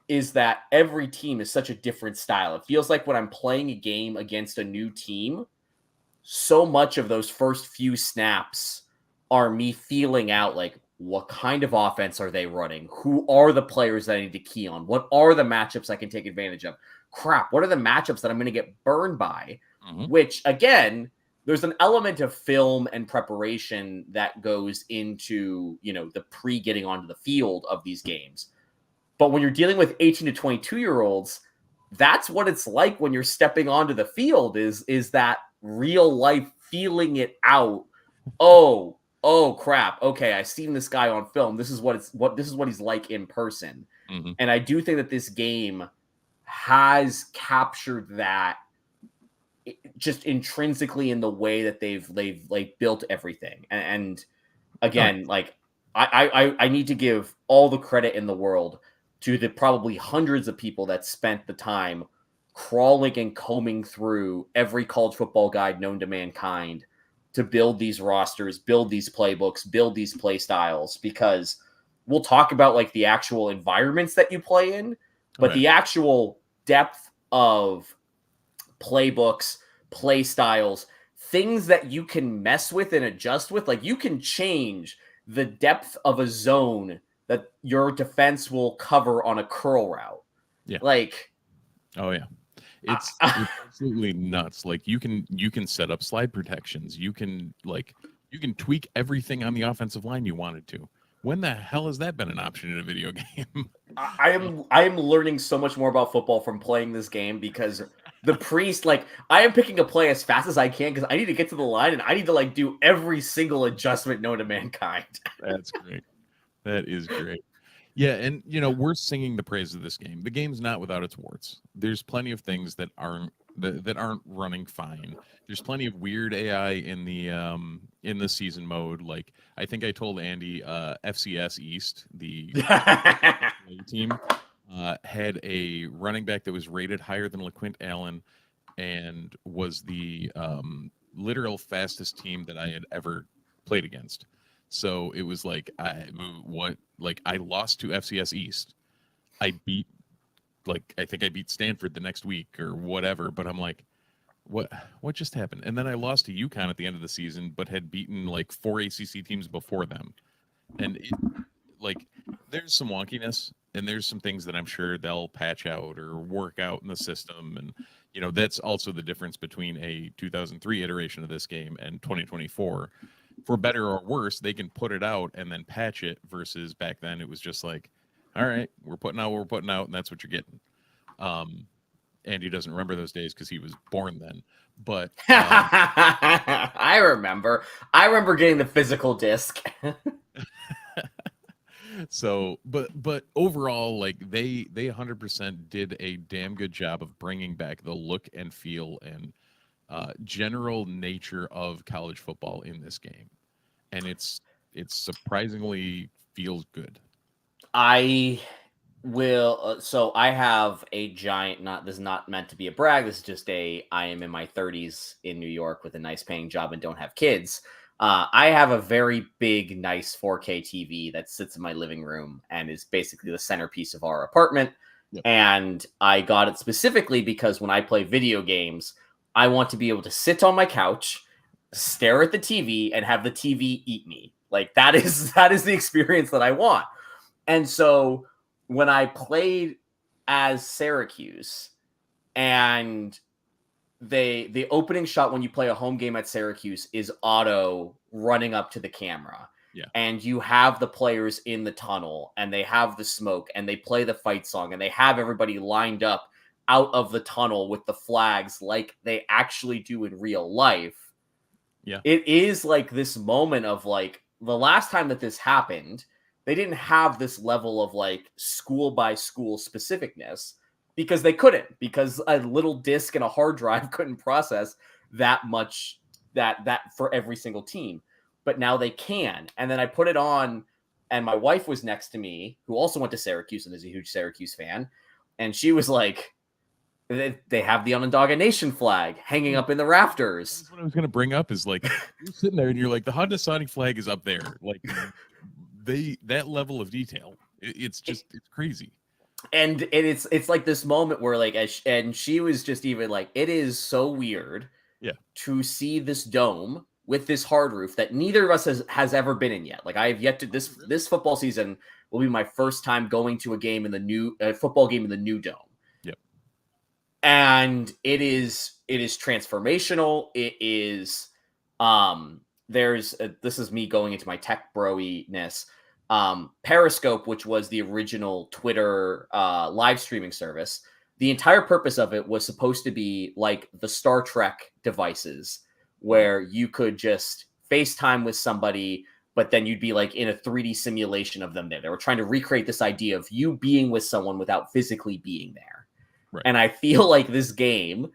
is that every team is such a different style. It feels like when I'm playing a game against a new team, so much of those first few snaps are me feeling out like, what kind of offense are they running? Who are the players that I need to key on? What are the matchups I can take advantage of? Crap, what are the matchups that I'm going to get burned by? Which, again, there's an element of film and preparation that goes into, you know, the pre-getting onto the field of these games. But when you're dealing with 18 to 22-year-olds, that's what it's like when you're stepping onto the field is that real life feeling it out. Oh crap. Okay, I've seen this guy on film. This is what he's like in person. Mm-hmm. And I do think that this game has captured that just intrinsically in the way that they've like built everything. And again, like I need to give all the credit in the world to the probably hundreds of people that spent the time crawling and combing through every college football guide known to mankind to build these rosters, build these playbooks, build these play styles, because we'll talk about like the actual environments that you play in, but the actual depth of playbooks, play styles, things that you can mess with and adjust with, like you can change the depth of a zone that your defense will cover on a curl route. Yeah. Like, oh yeah. It's absolutely nuts. Like you can set up slide protections. You can tweak everything on the offensive line you wanted to. When the hell has that been an option in a video game? I am learning so much more about football from playing this game, because the priest, like, I am picking a play as fast as I can because I need to get to the line and I need to like do every single adjustment known to mankind. That's great. That is great. Yeah, and we're singing the praise of this game. The game's not without its warts. There's plenty of things that aren't running fine. There's plenty of weird AI in the season mode. Like I think I told Andy, FCS East, the team, had a running back that was rated higher than LaQuint Allen, and was the literal fastest team that I had ever played against. So it was like I lost to FCS East. I think I beat Stanford the next week or whatever, but I'm like, what just happened? And then I lost to UConn at the end of the season, but had beaten like 4 ACC teams before them. And there's some wonkiness, and there's some things that I'm sure they'll patch out or work out in the system. And that's also the difference between a 2003 iteration of this game and 2024. For better or worse, they can put it out and then patch it, versus back then it was just like, all right, we're putting out what we're putting out, and that's what you're getting. Andy doesn't remember those days because he was born then. But I remember getting the physical disc. So, but overall, like they 100% did a damn good job of bringing back the look and feel and general nature of college football in this game, and it's surprisingly feels good. I will. So I have a giant. This is not meant to be a brag. This is just I am in my 30s in New York with a nice paying job and don't have kids. I have a very big, nice 4K TV that sits in my living room and is basically the centerpiece of our apartment. Yep. And I got it specifically because when I play video games, I want to be able to sit on my couch, stare at the TV, and have the TV eat me. Like that is the experience that I want. And so when I played as Syracuse, and the opening shot when you play a home game at Syracuse is Otto running up to the camera. Yeah. And you have the players in the tunnel, and they have the smoke, and they play the fight song, and they have everybody lined up out of the tunnel with the flags like they actually do in real life. Yeah. It is like this moment of like the last time that this happened, they didn't have this level of like school by school specificness because they couldn't, because a little disk and a hard drive couldn't process that much that for every single team. But now they can. And then I put it on, and my wife was next to me, who also went to Syracuse and is a huge Syracuse fan. And she was like, they have the Onondaga Nation flag hanging up in the rafters. That's what I was going to bring up is like, you're sitting there and you're like, the Haudenosaunee flag is up there. Like that level of detail, it's crazy. And it's like this moment where like, and she was just even like, it is so weird to see this dome with this hard roof that neither of us has ever been in yet. Like I have yet to, this football season will be my first time going to a game in the new football game in the new dome. And it is transformational. It is, this is me going into my tech bro-ness. Periscope, which was the original Twitter live streaming service, the entire purpose of it was supposed to be like the Star Trek devices, where you could just FaceTime with somebody, but then you'd be like in a 3D simulation of them there. They were trying to recreate this idea of you being with someone without physically being there. Right. And I feel like this game,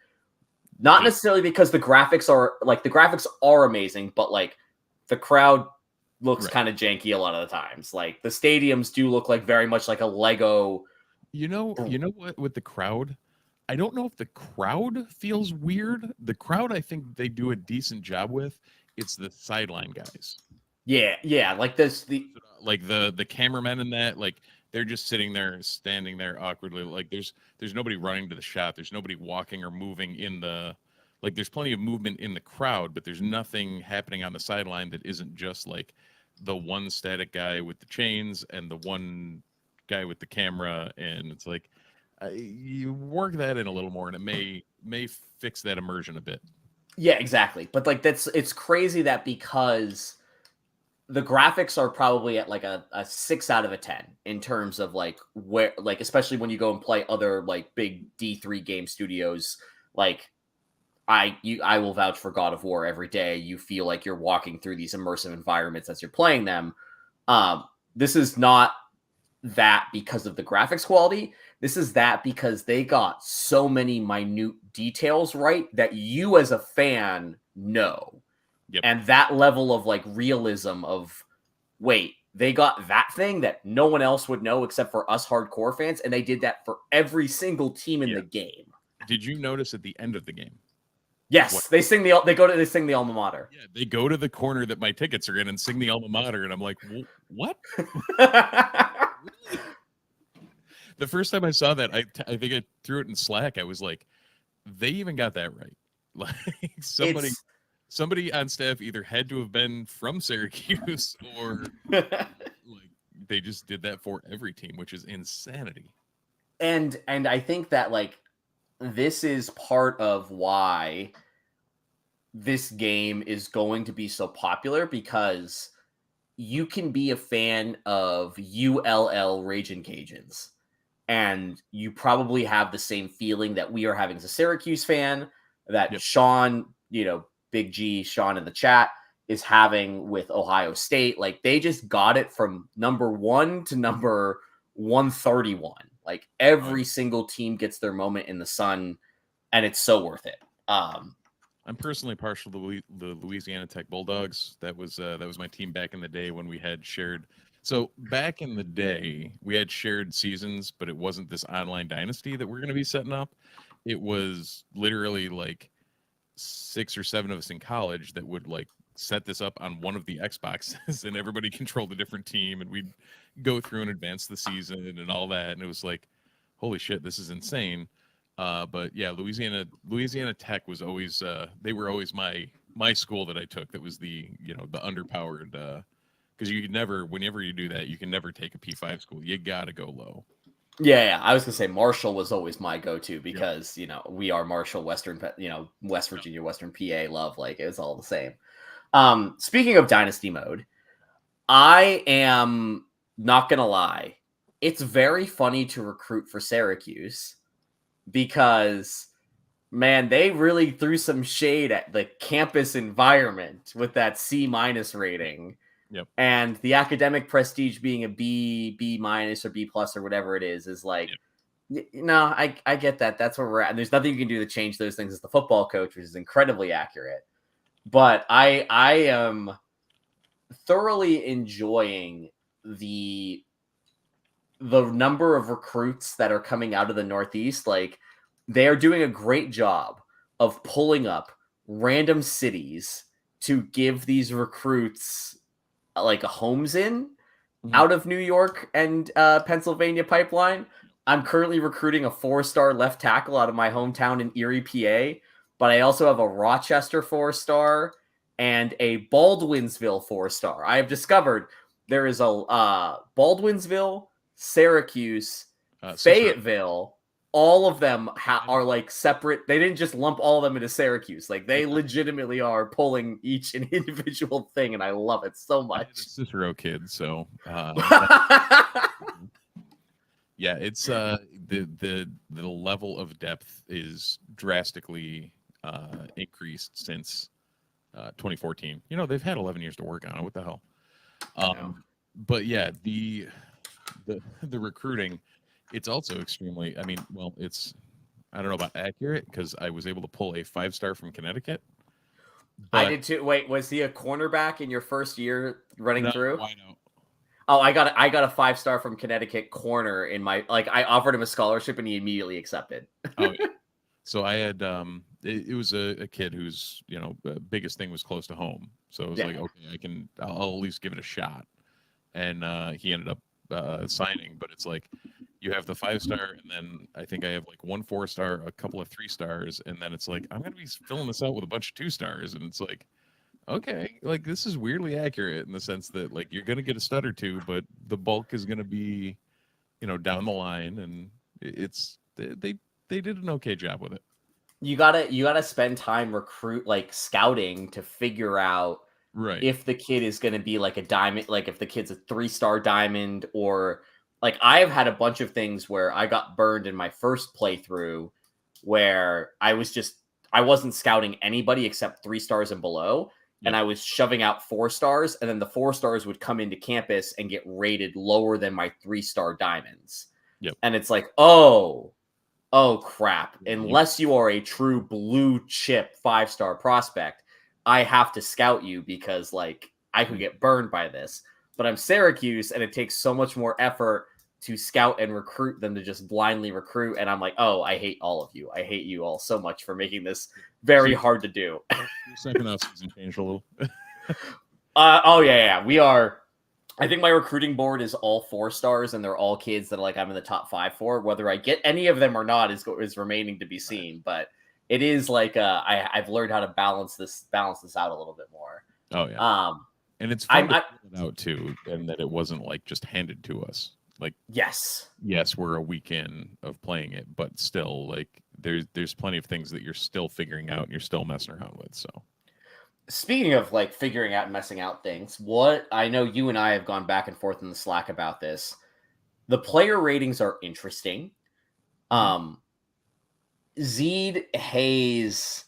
not necessarily because the graphics are amazing, but like the crowd looks kind of janky a lot of the times. Like the stadiums do look like very much like a Lego. You know what, with the crowd, I don't know if the crowd feels weird. The crowd, I think they do a decent job with. It's the sideline guys. Yeah. Like the cameramen in that, like they're just sitting there, standing there awkwardly. Like there's nobody running to the shot. There's nobody walking or moving in the, like there's plenty of movement in the crowd, but there's nothing happening on the sideline that isn't just like the one static guy with the chains and the one guy with the camera. And it's like, you work that in a little more and it may fix that immersion a bit. Yeah, exactly. But like it's crazy that because the graphics are probably at like a 6 out of a 10 in terms of like where, like, especially when you go and play other like big D3 game studios. Like I will vouch for God of War every day. You feel like you're walking through these immersive environments as you're playing them. This is not that because of the graphics quality. This is that because they got so many minute details right that you as a fan know. Yep. And that level of like realism of, wait, they got that thing that no one else would know except for us hardcore fans, and they did that for every single team in the game. Did you notice at the end of the game? Yes, they sing the alma mater. Yeah, they go to the corner that my tickets are in and sing the alma mater, and I'm like, what? The first time I saw that, I think I threw it in Slack. I was like, they even got that right. Like somebody on staff either had to have been from Syracuse or like they just did that for every team, which is insanity. And I think that like this is part of why this game is going to be so popular, because you can be a fan of ULL Ragin' Cajuns, and you probably have the same feeling that we are having as a Syracuse fan, that Sean, Big G, Sean in the chat, is having with Ohio State. Like they just got it from number 1 to number 131. Like every single team gets their moment in the sun, and it's so worth it. I'm personally partial to the Louisiana Tech Bulldogs. That was my team back in the day when we had shared. So back in the day, we had shared seasons, but it wasn't this online dynasty that we're going to be setting up. It was literally like 6 or 7 of us in college that would like set this up on one of the Xboxes, and everybody controlled a different team, and we'd go through and advance the season and all that. And it was like, holy shit, this is insane. But yeah, Louisiana Tech was always they were always my school that I took. That was the the underpowered, because you could never, whenever you do that, you can never take a P5 school. You got to go low. Yeah, I was gonna say Marshall was always my go-to because we are Marshall, Western, West Virginia, Western PA, love, like it's all the same. Speaking of Dynasty mode, I am not gonna lie, it's very funny to recruit for Syracuse because, man, they really threw some shade at the campus environment with that C- rating. Yep. And the academic prestige being a B- or B+ or whatever it is like, I get that. That's where we're at. And there's nothing you can do to change those things as the football coach, which is incredibly accurate. But I am thoroughly enjoying the number of recruits that are coming out of the Northeast. Like, they are doing a great job of pulling up random cities to give these recruits like a homes in out of New York and Pennsylvania pipeline. I'm currently recruiting a 4-star left tackle out of my hometown in Erie, PA, but I also have a Rochester 4-star and a Baldwinsville 4-star. I have discovered there is a Baldwinsville, Syracuse, Fayetteville, all of them are like separate. They didn't just lump all of them into Syracuse. Like they legitimately are pulling each an individual thing, and I love it so I had a much. Cicero kid, so yeah, it's the level of depth is drastically increased since 2014. You know, they've had 11 years to work on it. What the hell? But yeah, the recruiting, it's also extremely. I mean, well, it's I don't know about accurate because I was able to pull a 5-star from Connecticut. I did too. Wait, was he a cornerback in your first year running through? I know. Oh, I got a 5-star from Connecticut corner in my I offered him a scholarship and he immediately accepted. Oh yeah. So I had it was a kid whose biggest thing was close to home. So I was like, okay, I'll at least give it a shot. And he ended up signing, but it's like you have the 5-star, and then I think I have like 1 4-star, a couple of 3-stars, and then it's like I'm gonna be filling this out with a bunch of 2-stars, and it's like, okay, like this is weirdly accurate in the sense that like you're gonna get a stud or two, but the bulk is gonna be, down the line, and they did an okay job with it. You gotta spend time scouting to figure out if the kid is gonna be like a diamond, like if the kid's a 3-star diamond, or like I've had a bunch of things where I got burned in my first playthrough where I wasn't scouting anybody except 3 stars and below. And I was shoving out 4 stars, and then the 4 stars would come into campus and get rated lower than my 3-star diamonds. Yep. And it's like, oh crap. Unless you are a true blue chip 5-star prospect, I have to scout you because like I could get burned by this. But I'm Syracuse, and it takes so much more effort to scout and recruit than to just blindly recruit. And I'm like, oh, I hate all of you. I hate you all so much for making this very hard to do. Second off season changed a little. We are. I think my recruiting board is all 4 stars, and they're all kids that I'm in the top 5 for. Whether I get any of them or not is remaining to be seen. But it is like I've learned how to balance this out a little bit more. Oh yeah. And it's fun to pull it out too, and that it wasn't like just handed to us. Like yes, we're a week in of playing it, but still, like there's plenty of things that you're still figuring out and you're still messing around with. So, speaking of like figuring out and messing out things, what I know you and I have gone back and forth in the Slack about this. The player ratings are interesting. Zeed Hayes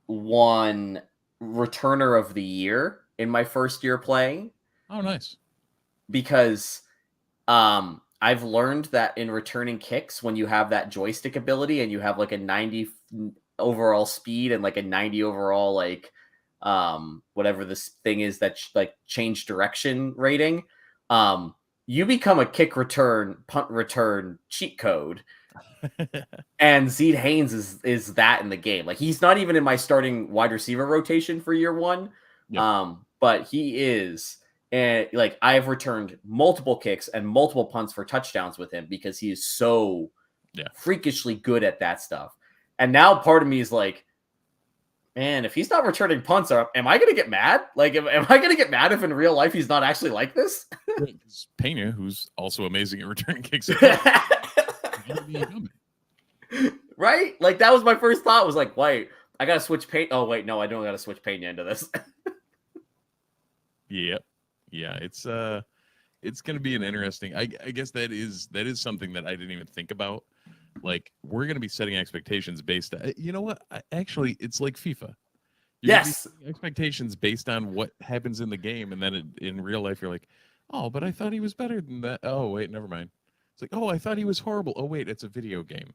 won Returner of the Year in my first year playing. Oh, nice. Because I've learned that in returning kicks, when you have that joystick ability and you have like a 90 overall speed and like a 90 overall whatever this thing is that change direction rating, you become a kick return, punt return cheat code. And Zeed Haynes is that in the game. Like he's not even in my starting wide receiver rotation for year 1. Yep. But he is. And like I've returned multiple kicks and multiple punts for touchdowns with him because he is so freakishly good at that stuff. And now part of me is like, man, if he's not returning punts, am I going to get mad? Like, am I going to get mad if in real life he's not actually like this? Pena, who's also amazing at returning kicks. Right? Like that was my first thought. Was like, wait, I got to switch Pena. Oh wait, no, I don't got to switch Pena into this. Yep. Yeah, it's gonna be an interesting. I guess that is something that I didn't even think about. Like we're gonna be setting expectations based on, you know what? Actually, it's like FIFA. Yes, expectations based on what happens in the game, and then in real life, you're like, oh, but I thought he was better than that. Oh wait, never mind. It's like, oh, I thought he was horrible. Oh wait, it's a video game.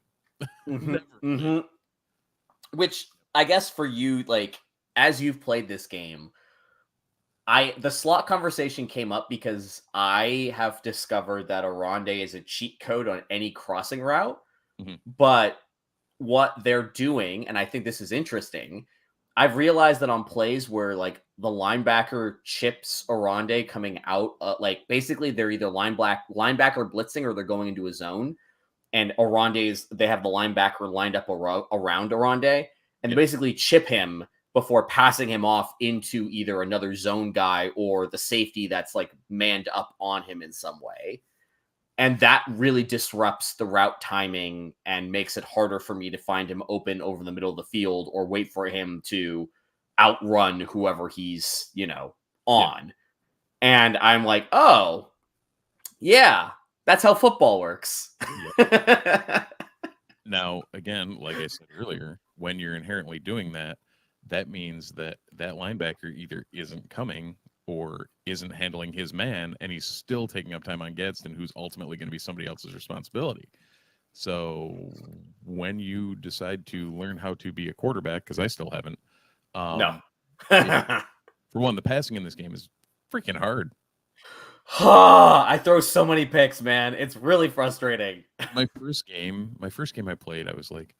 Which I guess for you, like as you've played this game. The slot conversation came up because I have discovered that Aronde is a cheat code on any crossing route. But what they're doing, and I think this is interesting, I've realized that on plays where like the linebacker chips Aronde coming out, like basically they're either linebacker blitzing or they're going into a zone, and they have the linebacker lined up around Aronde, and they basically chip him before passing him off into either another zone guy or the safety that's like manned up on him in some way. And that really disrupts the route timing and makes it harder for me to find him open over the middle of the field or wait for him to outrun whoever he's, on. Yeah. And I'm like, oh, yeah, that's how football works. Yeah. Now, again, like I said earlier, when you're inherently doing that, that means that linebacker either isn't coming or isn't handling his man, and he's still taking up time on Gadsden, who's ultimately going to be somebody else's responsibility. So when you decide to learn how to be a quarterback, because I still haven't, no. For one, the passing in this game is freaking hard. I throw so many picks, man. It's really frustrating. My first game I played, I was like,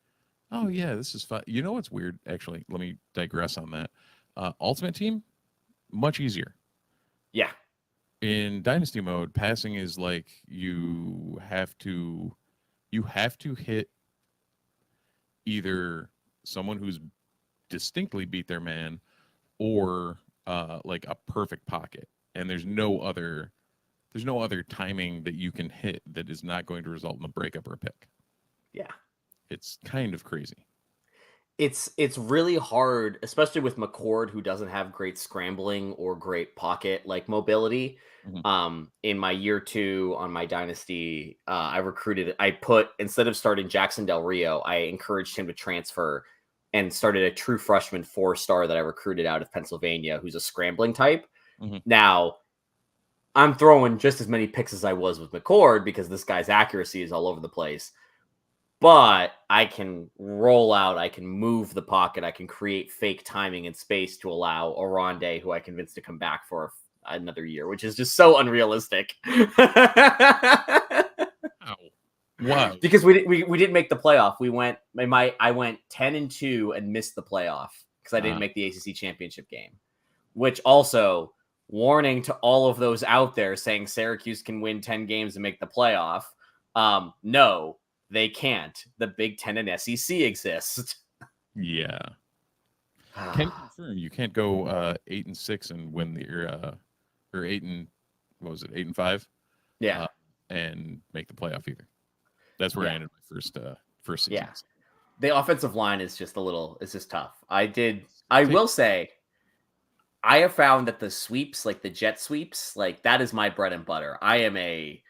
oh yeah, this is fun. You know what's weird? Actually, let me digress on that. Ultimate Team, much easier. Yeah. In Dynasty mode, passing is like you have to hit either someone who's distinctly beat their man or like a perfect pocket. And there's no other timing that you can hit that is not going to result in a breakup or a pick. Yeah. It's kind of crazy. It's really hard, especially with McCord, who doesn't have great scrambling or great pocket like mobility. Mm-hmm. In my year 2 on my dynasty, instead of starting Jackson Del Rio, I encouraged him to transfer and started a true freshman 4-star that I recruited out of Pennsylvania, who's a scrambling type. Mm-hmm. Now, I'm throwing just as many picks as I was with McCord because this guy's accuracy is all over the place. But I can roll out, I can move the pocket, I can create fake timing and space to allow Aronde, who I convinced to come back for another year, which is just so unrealistic. Wow. Because we didn't make the playoff. I went 10-2 and missed the playoff because I didn't make the ACC championship game. Which also, warning to all of those out there saying Syracuse can win 10 games and make the playoff. No. They can't. The Big Ten and SEC exist. Yeah. Can confirm you can't go 8-6 and win or 8-5? Yeah. And make the playoff either. That's where I ended my first season. Yeah. The offensive line is just it's just tough. I will say, I have found that the sweeps, like the jet sweeps, like that is my bread and butter. I am a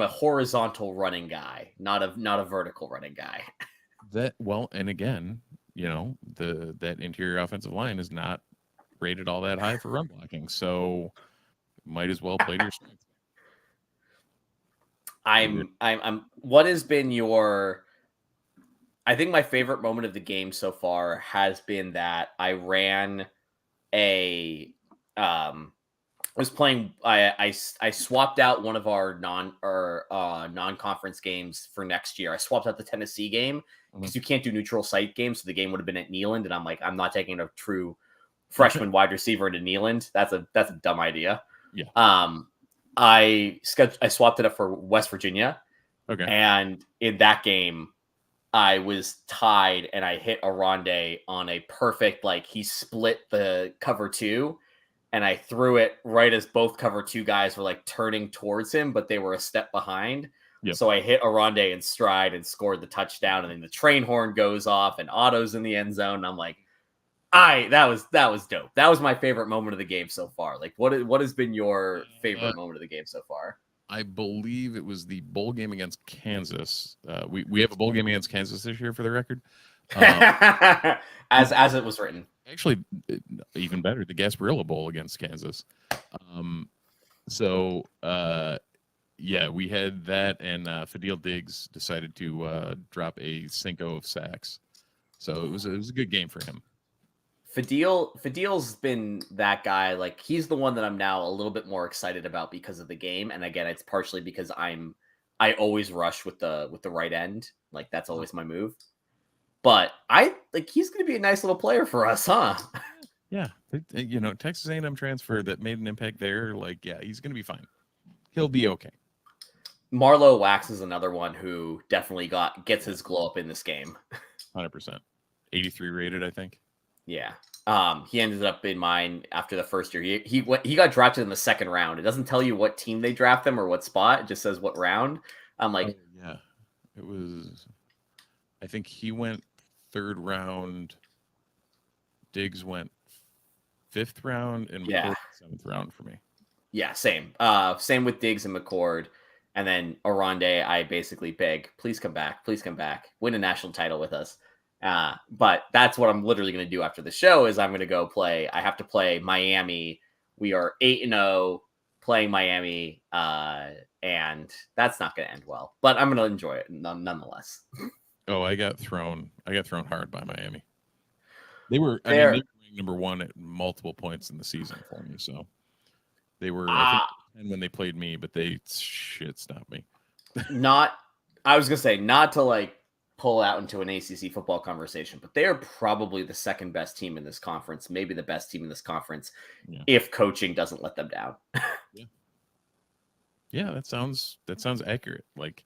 horizontal running guy, not a vertical running guy. And again, that interior offensive line is not rated all that high for run blocking, so might as well play to your strength. What has been your? I think my favorite moment of the game so far has been that I ran I swapped out one of our non-conference games for next year. I swapped out the Tennessee game because you can't do neutral site games, so the game would have been at Neyland, and I'm like, I'm not taking a true freshman wide receiver into Neyland. That's a dumb idea. Yeah. I swapped it up for West Virginia. Okay. And in that game, I was tied, and I hit Aronde on a perfect, he split the cover 2. And I threw it right as both cover 2 guys were turning towards him, but they were a step behind. Yep. So I hit Aronde in stride and scored the touchdown. And then the train horn goes off and Otto's in the end zone. And I'm like, that was dope. That was my favorite moment of the game so far. What has been your favorite moment of the game so far? I believe it was the bowl game against Kansas. We have a bowl game against Kansas this year, for the record. As it was written. Actually, even better, the Gasparilla Bowl against Kansas. We had that, and Fadil Diggs decided to drop a cinco of sacks. So it was a good game for him. Fadil's been that guy. He's the one that I'm now a little bit more excited about because of the game. And again, it's partially because I always rush with the right end. That's always my move. But he's going to be a nice little player for us, huh? Yeah. Texas A&M transfer that made an impact there. He's going to be fine. He'll be okay. Marlowe Wax is another one who definitely gets his glow up in this game. 100%. 83 rated, I think. Yeah. He ended up in mine after the first year. He got drafted in the second round. It doesn't tell you what team they draft them or what spot. It just says what round. I'm like, yeah, it was. I think he went 3rd round. Diggs went 5th round, and Yeah. McCord 7th round for me. Yeah, same. Same with Diggs and McCord. And then Aronde, I basically beg, please come back. Please come back. Win a national title with us. But that's what I'm literally going to do after the show is I'm going to go play. I have to play Miami. We are 8-0 playing Miami. And that's not going to end well. But I'm going to enjoy it nonetheless. Oh, I got thrown hard by Miami. They were ranked number 1 at multiple points in the season for me. So they were, I think, when they played me, but they shit stopped me. I was going to say, not to like pull out into an ACC football conversation, but they are probably the second best team in this conference, maybe the best team in this conference, if coaching doesn't let them down. Yeah, that sounds accurate. Like,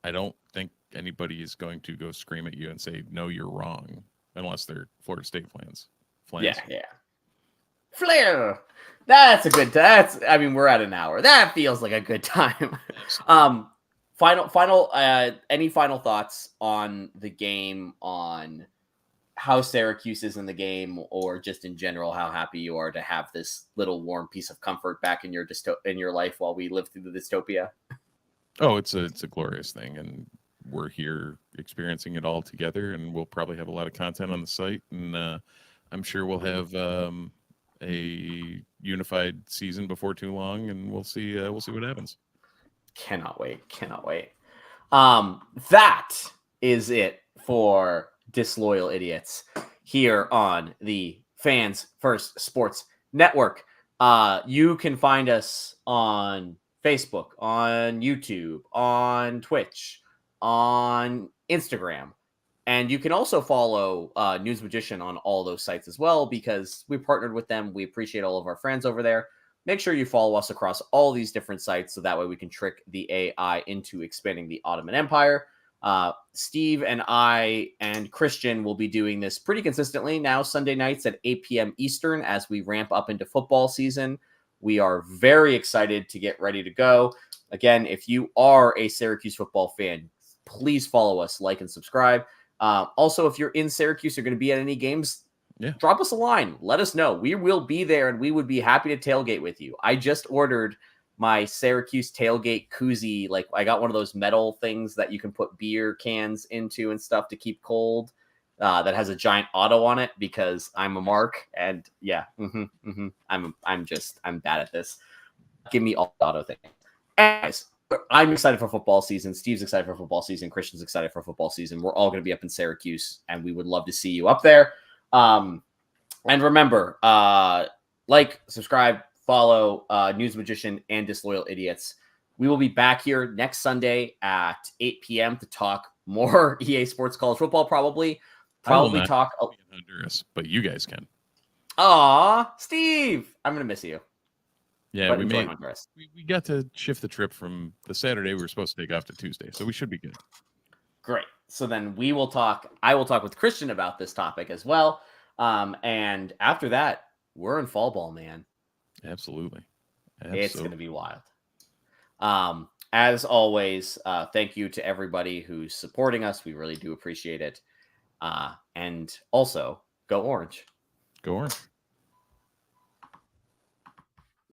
I don't think anybody is going to go scream at you and say, no, you're wrong, unless they're Florida State fans. Yeah. Flair. That's a good time. We're at an hour. That feels like a good time. Any final thoughts on the game, on how Syracuse is in the game, or just in general, how happy you are to have this little warm piece of comfort back in your life while we live through the dystopia? Oh, it's a glorious thing, and we're here experiencing it all together, and we'll probably have a lot of content on the site, and I'm sure we'll have a unified season before too long, and we'll see what happens. Cannot wait. That is it for Disloyal Idiots here on the Fans First Sports Network. You can find us on Facebook, on YouTube, on Twitch, on Instagram. And you can also follow News Magician on all those sites as well, because we partnered with them. We appreciate all of our friends over there. Make sure you follow us across all these different sites so that way we can trick the AI into expanding the Ottoman Empire. Steve and I and Christian will be doing this pretty consistently now, Sunday nights at 8 p.m. Eastern, as we ramp up into football season. We are very excited to get ready to go. Again, if you are a Syracuse football fan, please follow us, like, and subscribe. Also, if you're in Syracuse, you're going to be at any games, drop us a line. Let us know. We will be there, and we would be happy to tailgate with you. I just ordered my Syracuse tailgate koozie. Like, I got one of those metal things that you can put beer cans into and stuff to keep cold. That has a giant auto on it because I'm a mark, and I'm bad at this. Give me all the auto thing. Anyways, I'm excited for football season. Steve's excited for football season. Christian's excited for football season. We're all going to be up in Syracuse, and we would love to see you up there. And remember, like, subscribe, follow News Magician and Disloyal Idiots. We will be back here next Sunday at 8 p.m. to talk more EA Sports College Football, probably talk in Honduras, but you guys can. Aw, Steve, I'm going to miss you. Yeah, we got to shift the trip from the Saturday we were supposed to take off to Tuesday, so we should be good. Great. So then I will talk with Christian about this topic as well. And after that, we're in fall ball, man. Absolutely. It's going to be wild. As always, thank you to everybody who's supporting us. We really do appreciate it. And also, go Orange. Go Orange.